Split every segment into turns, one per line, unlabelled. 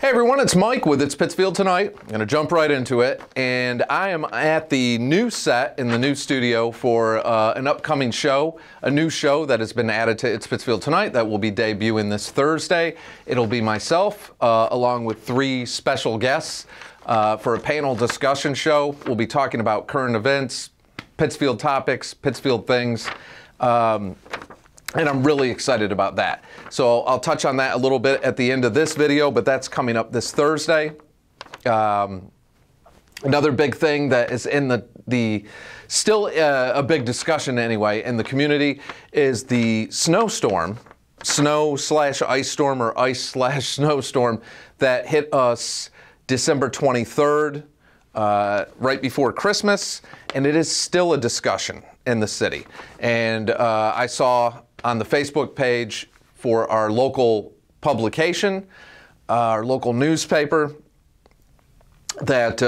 Hey everyone, it's Mike with It's Pittsfield Tonight. I'm going to jump right into it, and I am at the new set in the new studio for an upcoming show, a new show that has been added to It's Pittsfield Tonight that will be debuting this Thursday. It'll be myself along with three special guests for a panel discussion show. We'll be talking about current events, Pittsfield topics, Pittsfield things. And I'm really excited about that. So I'll touch on that a little bit at the end of this video, but that's coming up this Thursday. Another big thing that is in the still a big discussion anyway in the community is the snowstorm, snow/ice storm or ice/snowstorm that hit us December 23rd, right before Christmas, and it is still a discussion in the city. And I saw on the Facebook page for our local publication, our local newspaper, that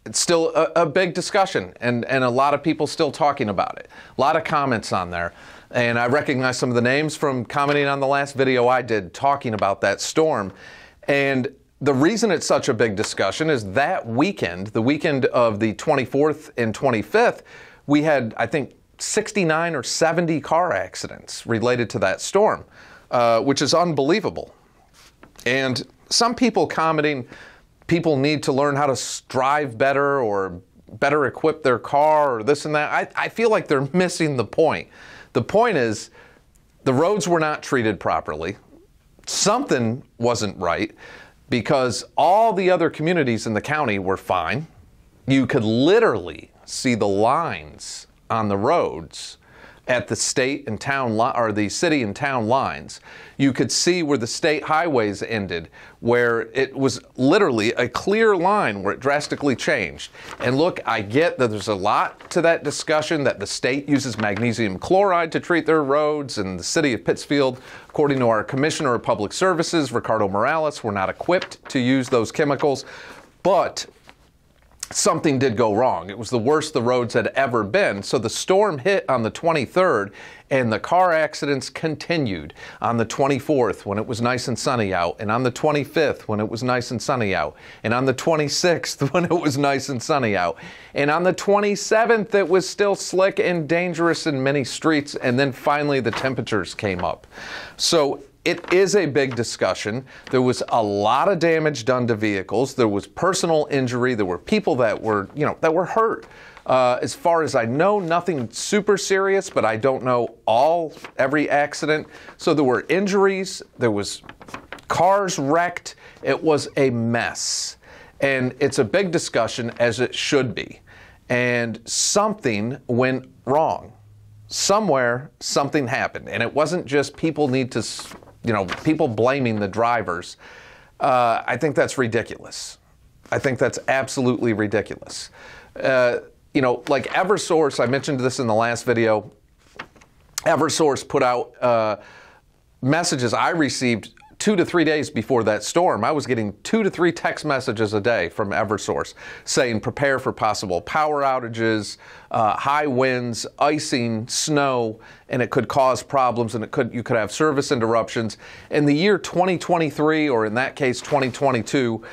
it's still a big discussion and a lot of people still talking about it. A lot of comments on there. And I recognize some of the names from commenting on the last video I did talking about that storm. And the reason it's such a big discussion is that weekend, the weekend of the 24th and 25th, we had, I think, 69 or 70 car accidents related to that storm, which is unbelievable. And some people commenting, people need to learn how to drive better or better equip their car or this and that. I feel like they're missing the point. The point is the roads were not treated properly. Something wasn't right because all the other communities in the county were fine. You could literally see the lines on the roads at the state and town or the city and town lines. You could see where the state highways ended, where it was literally a clear line where it drastically changed. And look, I get that there's a lot to that discussion that the state uses magnesium chloride to treat their roads, and the city of Pittsfield, according to our Commissioner of Public Services, Ricardo Morales, were not equipped to use those chemicals. But something did go wrong. It was the worst the roads had ever been. So the storm hit on the 23rd and the car accidents continued on the 24th when it was nice and sunny out, and on the 25th when it was nice and sunny out, and on the 26th when it was nice and sunny out, and on the 27th it was still slick and dangerous in many streets, and then finally the temperatures came up. So it is a big discussion. There was a lot of damage done to vehicles. There was personal injury. There were people that were, that were hurt. As far as I know, nothing super serious, but I don't know every accident. So there were injuries. There was cars wrecked. It was a mess. And it's a big discussion, as it should be. And something went wrong. Somewhere, something happened. And it wasn't just people people blaming the drivers. I think that's ridiculous. I think that's absolutely ridiculous. Like Eversource, I mentioned this in the last video, Eversource put out messages I received 2 to 3 days before that storm. I was getting 2 to 3 text messages a day from Eversource saying prepare for possible power outages, high winds, icing, snow, and it could cause problems, and you could have service interruptions. In the year 2023, or in that case 2022,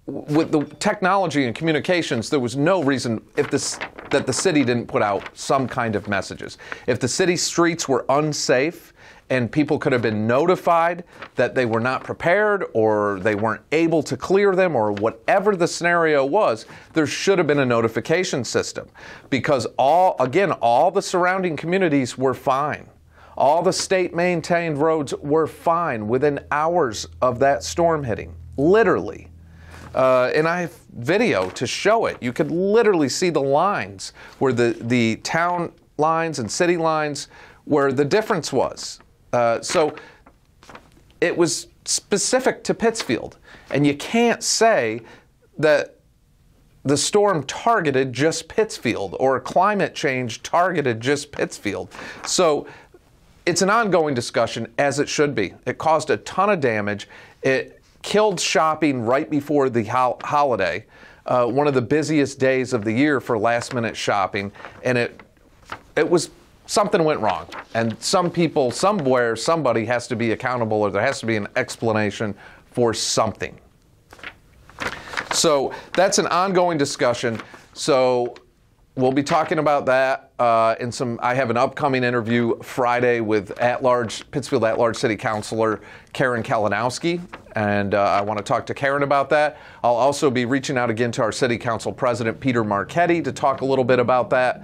with the technology and communications, there was no reason that the city didn't put out some kind of messages. If the city streets were unsafe and people could have been notified that they were not prepared or they weren't able to clear them or whatever the scenario was, there should have been a notification system, because all the surrounding communities were fine. All the state-maintained roads were fine within hours of that storm hitting, literally. And I have video to show it. You could literally see the lines where the town lines and city lines where the difference was. So it was specific to Pittsfield. And you can't say that the storm targeted just Pittsfield or climate change targeted just Pittsfield. So it's an ongoing discussion, as it should be. It caused a ton of damage. It killed shopping right before the holiday, one of the busiest days of the year for last-minute shopping, and it was something went wrong. And some people, somewhere, somebody has to be accountable, or there has to be an explanation for something. So that's an ongoing discussion. So we'll be talking about that I have an upcoming interview Friday with Pittsfield at-large City Councilor Karen Kalinowsky, and I want to talk to Karen about that. I'll also be reaching out again to our City Council President, Peter Marchetti, to talk a little bit about that.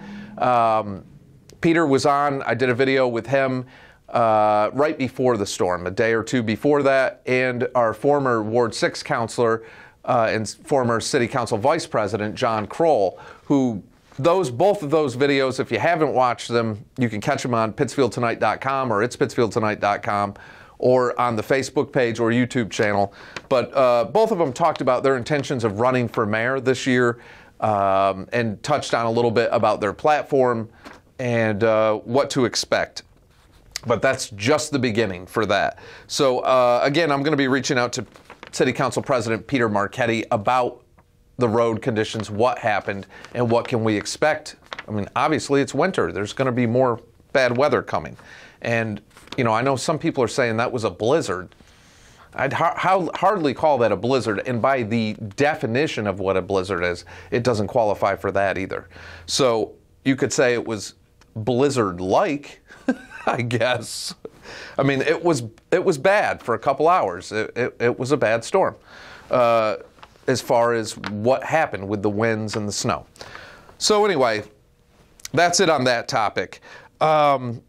Peter was on, I did a video with him right before the storm, a day or two before that, and our former Ward 6 councilor and former City Council Vice President, John Kroll, who both of those videos, if you haven't watched them, you can catch them on pittsfieldtonight.com or itspittsfieldtonight.com or on the Facebook page or YouTube channel. But both of them talked about their intentions of running for mayor this year and touched on a little bit about their platform and what to expect. But that's just the beginning for that. So again, I'm going to be reaching out to City Council President Peter Marchetti about the road conditions, what happened, and what can we expect. I mean, obviously it's winter. There's going to be more bad weather coming. And, you know, I know some people are saying that was a blizzard. I'd hardly call that a blizzard. And by the definition of what a blizzard is, it doesn't qualify for that either. So you could say it was blizzard-like, I guess. I mean, it was bad for a couple hours. It was a bad storm as far as what happened with the winds and the snow. So anyway, that's it on that topic. So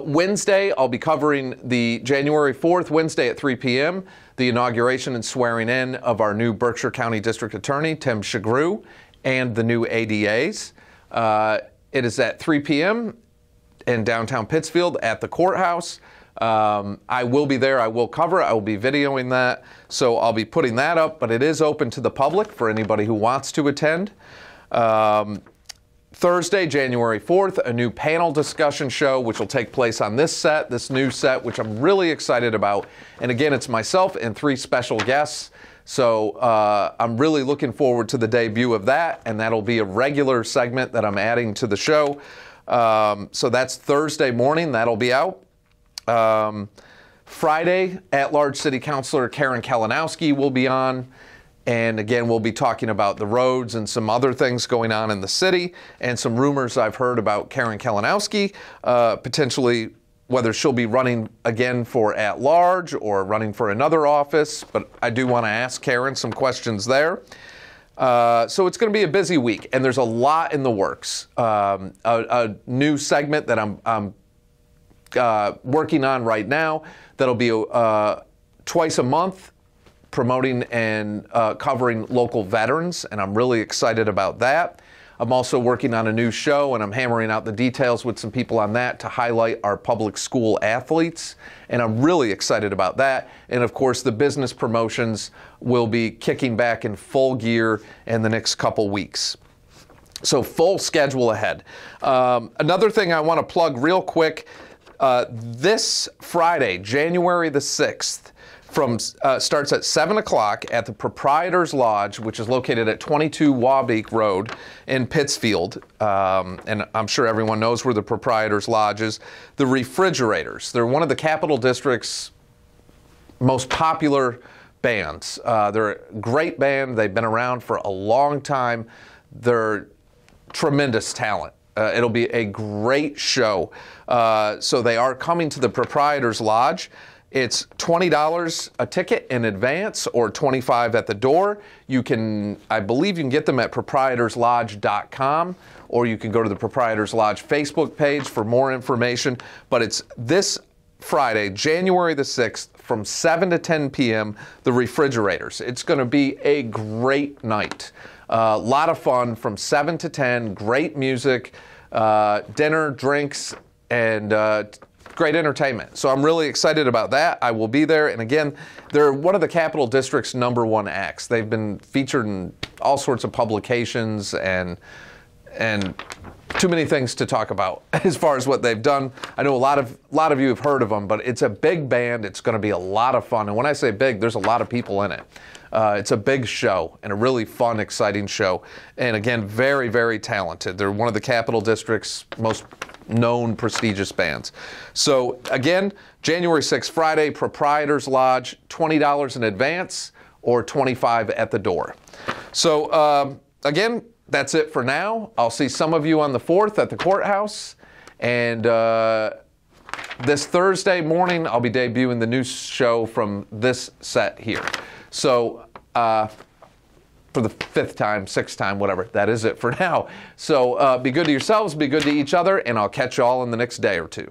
Wednesday, I'll be covering the January 4th, Wednesday at 3 p.m., the inauguration and swearing in of our new Berkshire County District Attorney, Tim Shugrue, and the new ADAs. It is at 3 p.m. in downtown Pittsfield at the courthouse. I will be there. I will cover it. I will be videoing that. So I'll be putting that up, but it is open to the public for anybody who wants to attend. Thursday, January 4th, a new panel discussion show, which will take place on this new set, which I'm really excited about. And again, it's myself and 3 special guests. So I'm really looking forward to the debut of that, and that'll be a regular segment that I'm adding to the show. So that's Thursday morning. That'll be out. Friday, at-large City Councilor Karen Kalinowsky will be on. And again, we'll be talking about the roads and some other things going on in the city and some rumors I've heard about Karen Kalinowsky, potentially whether she'll be running again for at-large or running for another office. But I do want to ask Karen some questions there. So it's going to be a busy week, and there's a lot in the works. A new segment that I'm working on right now that'll be twice a month, promoting and covering local veterans, and I'm really excited about that. I'm also working on a new show, and I'm hammering out the details with some people on that to highlight our public school athletes, and I'm really excited about that. And of course, the business promotions will be kicking back in full gear in the next couple weeks. So full schedule ahead. Another thing I want to plug real quick, this Friday, January the 6th, starts at 7 o'clock at the Proprietor's Lodge, which is located at 22 Wabeek Road in Pittsfield. And I'm sure everyone knows where the Proprietor's Lodge is. The Refrigerators. They're one of the Capital District's most popular bands. They're a great band. They've been around for a long time. They're tremendous talent. It'll be a great show. So they are coming to the Proprietor's Lodge. It's $20 a ticket in advance or $25 at the door. You can, I believe you can get them at proprietorslodge.com, or you can go to the Proprietors Lodge Facebook page for more information. But it's this Friday, January the 6th, from 7 to 10 p.m., the Refrigerators. It's going to be a great night. A lot of fun from 7 to 10, great music, dinner, drinks, and great entertainment. So I'm really excited about that. I will be there. And again, they're one of the Capital District's #1 acts. They've been featured in all sorts of publications, and and too many things to talk about as far as what they've done. I know a lot of you have heard of them, but it's a big band. It's going to be a lot of fun. And when I say big, there's a lot of people in it. It's a big show and a really fun, exciting show. And again, very, very talented. They're one of the Capital District's most known, prestigious bands. So again, January 6th, Friday, Proprietor's Lodge, $20 in advance or $25 at the door. So again, that's it for now. I'll see some of you on the 4th at the courthouse. And this Thursday morning, I'll be debuting the new show from this set here. So for the 5th time, 6th time, whatever, that is it for now. So be good to yourselves, be good to each other, and I'll catch you all in the next day or two.